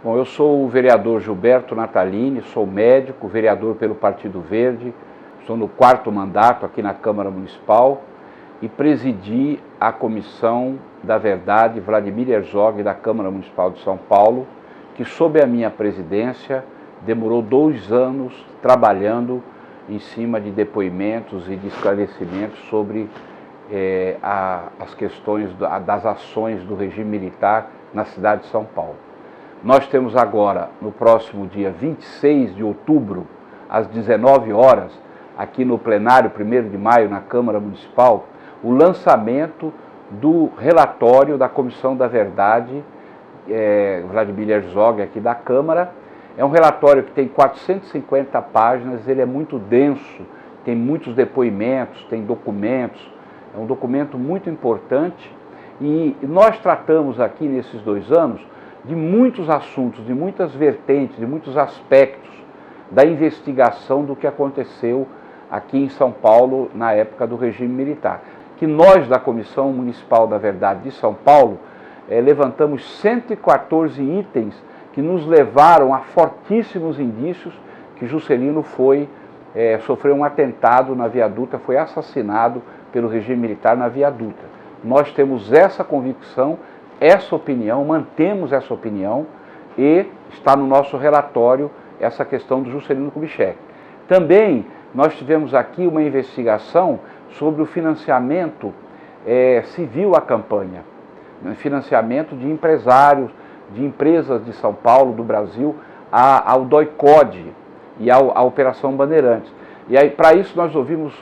Bom, eu sou o vereador Gilberto Natalini, sou médico, vereador pelo Partido Verde, estou no 4º mandato aqui na Câmara Municipal e presidi a Comissão da Verdade Vladimir Herzog da Câmara Municipal de São Paulo, que sob a minha presidência demorou 2 anos trabalhando em cima de depoimentos e de esclarecimentos sobre as questões das ações do regime militar na cidade de São Paulo. Nós temos agora, no próximo dia 26 de outubro, às 19 horas, aqui no plenário 1º de maio, na Câmara Municipal, o lançamento do relatório da Comissão da Verdade, Vladimir Herzog, aqui da Câmara. É um relatório que tem 450 páginas, ele é muito denso, tem muitos depoimentos, tem documentos, é um documento muito importante e nós tratamos aqui nesses 2 anos de muitos assuntos, de muitas vertentes, de muitos aspectos da investigação do que aconteceu aqui em São Paulo na época do regime militar. Que nós da Comissão Municipal da Verdade de São Paulo levantamos 114 itens que nos levaram a fortíssimos indícios que Juscelino sofreu um atentado na Via Dutra, foi assassinado pelo regime militar na Via Dutra. Nós temos essa convicção, essa opinião, mantemos essa opinião e está no nosso relatório essa questão do Juscelino Kubitschek. Também nós tivemos aqui uma investigação sobre o financiamento civil à campanha, financiamento de empresários, de empresas de São Paulo, do Brasil, ao DOI-CODE e à Operação Bandeirantes. E aí, para isso nós ouvimos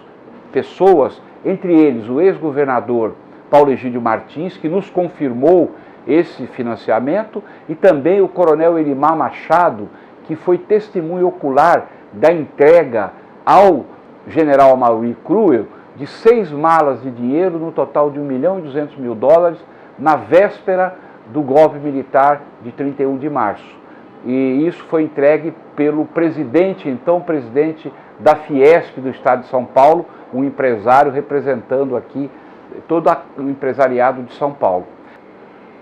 pessoas, entre eles o ex-governador Paulo Egídio Martins, que nos confirmou esse financiamento, e também o coronel Elimar Machado, que foi testemunho ocular da entrega ao general Amaury Cruel de 6 malas de dinheiro, no total de $1.200.000, na véspera do golpe militar de 31 de março. E isso foi entregue pelo presidente, então presidente da Fiesp do Estado de São Paulo, um empresário representando aqui todo o empresariado de São Paulo.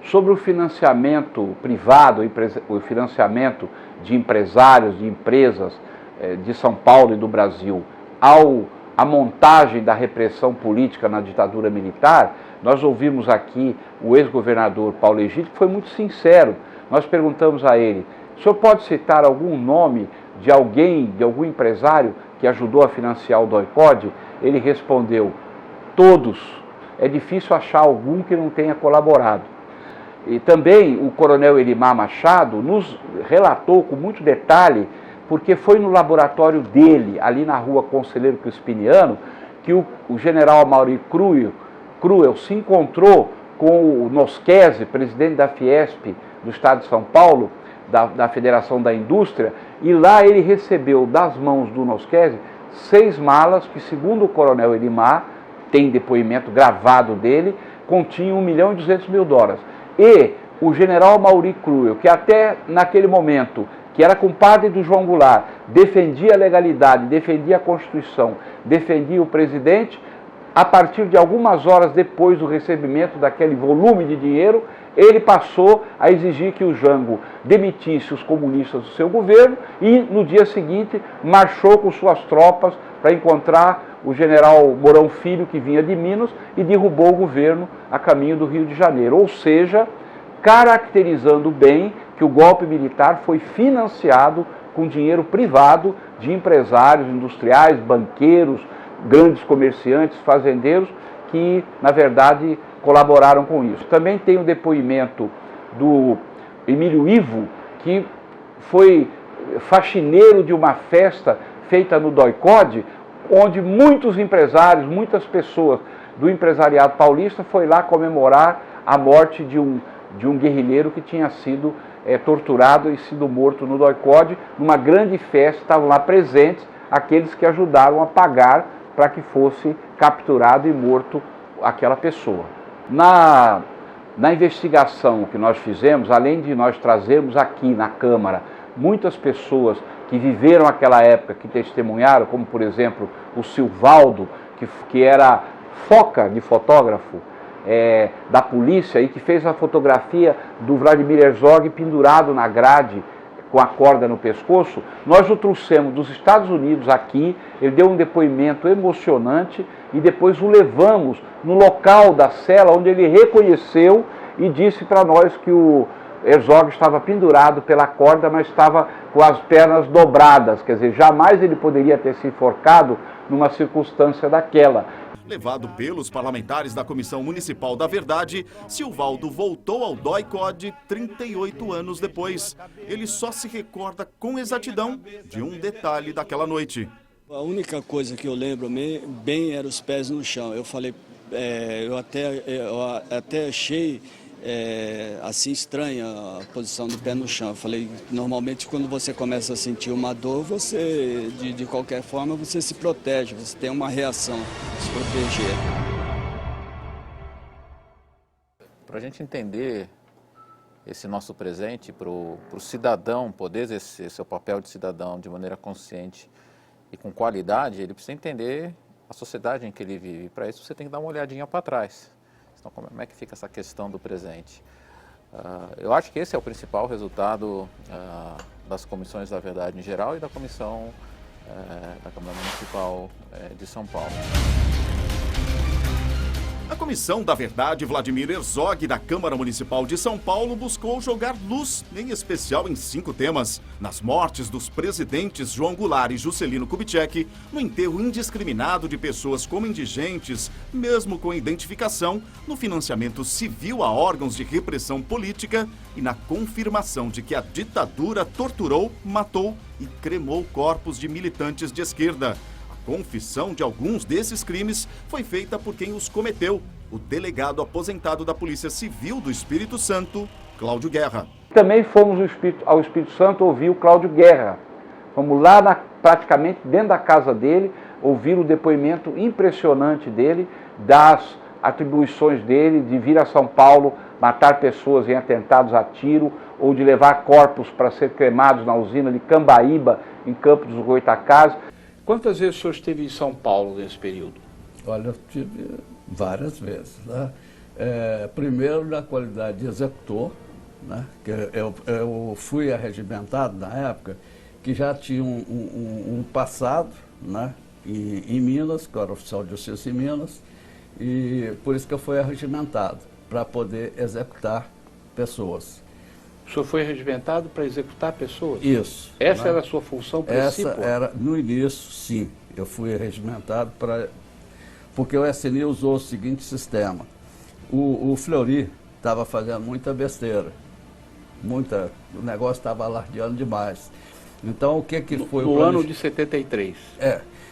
Sobre o financiamento privado, o financiamento de empresários, de empresas de São Paulo e do Brasil à montagem da repressão política na ditadura militar, nós ouvimos aqui o ex-governador Paulo Egídio, que foi muito sincero. Nós perguntamos a ele: o senhor pode citar algum nome de alguém, de algum empresário que ajudou a financiar o DOI-CODE? Ele respondeu: todos. É difícil achar algum que não tenha colaborado. E também o coronel Elimar Machado nos relatou com muito detalhe, porque foi no laboratório dele, ali na rua Conselheiro Crispiniano, que o general Amaury Cruel se encontrou com o Noschese, presidente da Fiesp do Estado de São Paulo, da Federação da Indústria, e lá ele recebeu das mãos do Noschese 6 malas que, segundo o coronel Elimar, tem depoimento gravado dele, continham $1.200.000. E o general Amaury Cruel, que até naquele momento, que era compadre do João Goulart, defendia a legalidade, defendia a Constituição, defendia o presidente, a partir de algumas horas depois do recebimento daquele volume de dinheiro, ele passou a exigir que o Jango demitisse os comunistas do seu governo e, no dia seguinte, marchou com suas tropas para encontrar o general Mourão Filho, que vinha de Minas, e derrubou o governo a caminho do Rio de Janeiro. Ou seja, caracterizando bem que o golpe militar foi financiado com dinheiro privado de empresários, industriais, banqueiros, grandes comerciantes, fazendeiros, que, na verdade, colaboraram com isso. Também tem o depoimento do Emílio Ivo, que foi faxineiro de uma festa feita no DOI-CODE, onde muitos empresários, muitas pessoas do empresariado paulista foi lá comemorar a morte de um guerrilheiro que tinha sido torturado e sido morto no DOI-CODE, numa grande festa. Estavam lá presentes aqueles que ajudaram a pagar para que fosse capturado e morto aquela pessoa. Na investigação que nós fizemos, além de nós trazermos aqui na Câmara muitas pessoas que viveram aquela época, que testemunharam, como por exemplo o Silvaldo, que era foca de fotógrafo, da polícia e que fez a fotografia do Vladimir Herzog pendurado na grade com a corda no pescoço, nós o trouxemos dos Estados Unidos aqui, ele deu um depoimento emocionante e depois o levamos no local da cela onde ele reconheceu e disse para nós que o Herzog estava pendurado pela corda, mas estava com as pernas dobradas, quer dizer, jamais ele poderia ter se enforcado numa circunstância daquela. Levado pelos parlamentares da Comissão Municipal da Verdade, Silvaldo voltou ao DOI-CODE 38 anos depois. Ele só se recorda com exatidão de um detalhe daquela noite. A única coisa que eu lembro bem era os pés no chão. Eu falei, eu até achei assim estranha a posição do pé no chão. Eu falei, normalmente quando você começa a sentir uma dor, você, de qualquer forma, você se protege, você tem uma reação de se proteger. Para a gente entender esse nosso presente, para o cidadão poder exercer seu papel de cidadão de maneira consciente e com qualidade, ele precisa entender a sociedade em que ele vive. Para isso você tem que dar uma olhadinha para trás. Então, como é que fica essa questão do presente? Eu acho que esse é o principal resultado das comissões da verdade em geral e da comissão da Câmara Municipal de São Paulo. A Comissão da Verdade Vladimir Herzog da Câmara Municipal de São Paulo buscou jogar luz, em especial em 5 temas: nas mortes dos presidentes João Goulart e Juscelino Kubitschek, no enterro indiscriminado de pessoas como indigentes, mesmo com identificação, no financiamento civil a órgãos de repressão política e na confirmação de que a ditadura torturou, matou e cremou corpos de militantes de esquerda. Confissão de alguns desses crimes foi feita por quem os cometeu, o delegado aposentado da Polícia Civil do Espírito Santo, Cláudio Guerra. Também fomos ao Espírito Santo ouvir o Cláudio Guerra. Fomos lá praticamente dentro da casa dele, ouvir o depoimento impressionante dele, das atribuições dele de vir a São Paulo matar pessoas em atentados a tiro ou de levar corpos para ser cremados na usina de Cambaíba, em Campos dos Goytacazes. Quantas vezes o senhor esteve em São Paulo nesse período? Olha, eu tive várias vezes. Né? Primeiro na qualidade de executor, né? Que eu fui arregimentado na época, que já tinha um passado, né? em Minas, que eu era oficial de justiça em Minas, e por isso que eu fui arregimentado, para poder executar pessoas. O senhor foi regimentado para executar pessoas? Isso. Essa né? era a sua função principal? Essa era, no início, sim. Eu fui regimentado porque o SNI usou o seguinte sistema. O Fleury estava fazendo muita besteira. O negócio estava alardeando demais. Então, o que foi no ano de 73?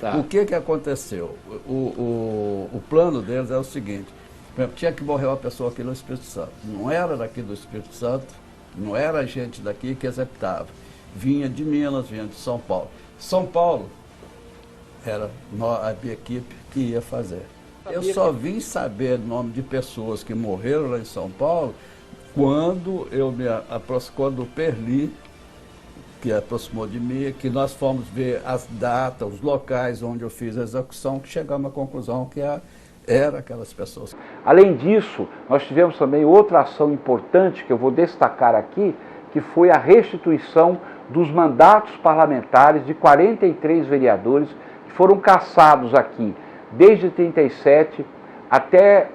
Tá. O que aconteceu? O plano deles é o seguinte. Por exemplo, tinha que morrer uma pessoa aqui no Espírito Santo. Não era daqui do Espírito Santo, não era gente daqui que executava. Vinha de Minas, vinha de São Paulo. São Paulo era a minha equipe que ia fazer. Eu só vim saber o nome de pessoas que morreram lá em São Paulo quando quando o Perli, que aproximou de mim, que nós fomos ver as datas, os locais onde eu fiz a execução, que chegamos à conclusão que era aquelas pessoas. Além disso, nós tivemos também outra ação importante que eu vou destacar aqui, que foi a restituição dos mandatos parlamentares de 43 vereadores que foram cassados aqui desde 37 até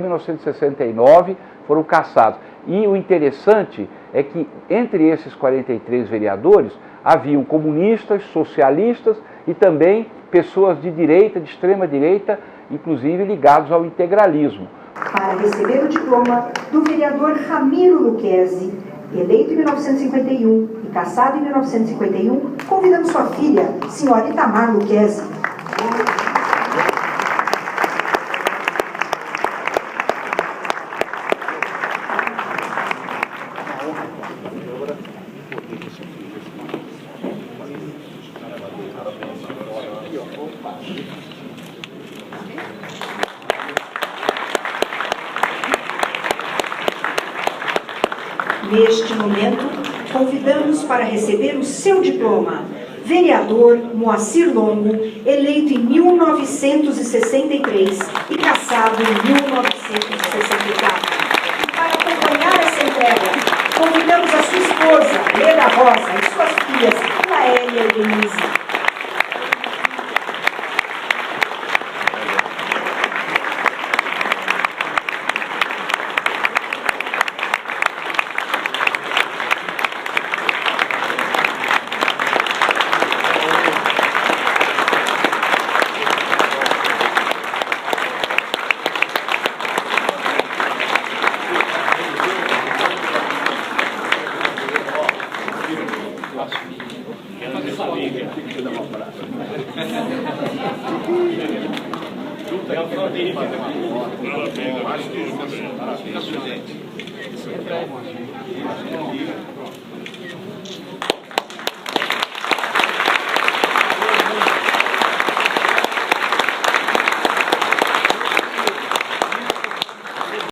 1969, foram cassados. E o interessante é que entre esses 43 vereadores haviam comunistas, socialistas e também pessoas de direita, de extrema direita, inclusive ligados ao integralismo. Para receber o diploma do vereador Ramiro Lucchesi, eleito em 1951 e cassado em 1951, convidamos sua filha, senhora Itamar Lucchesi. Neste momento, convidamos para receber o seu diploma vereador Moacir Longo, eleito em 1963 e cassado em 1964. E para acompanhar essa entrega, convidamos a sua esposa, Leda Rosa, e suas filhas, Laélia e Denise. Parabéns.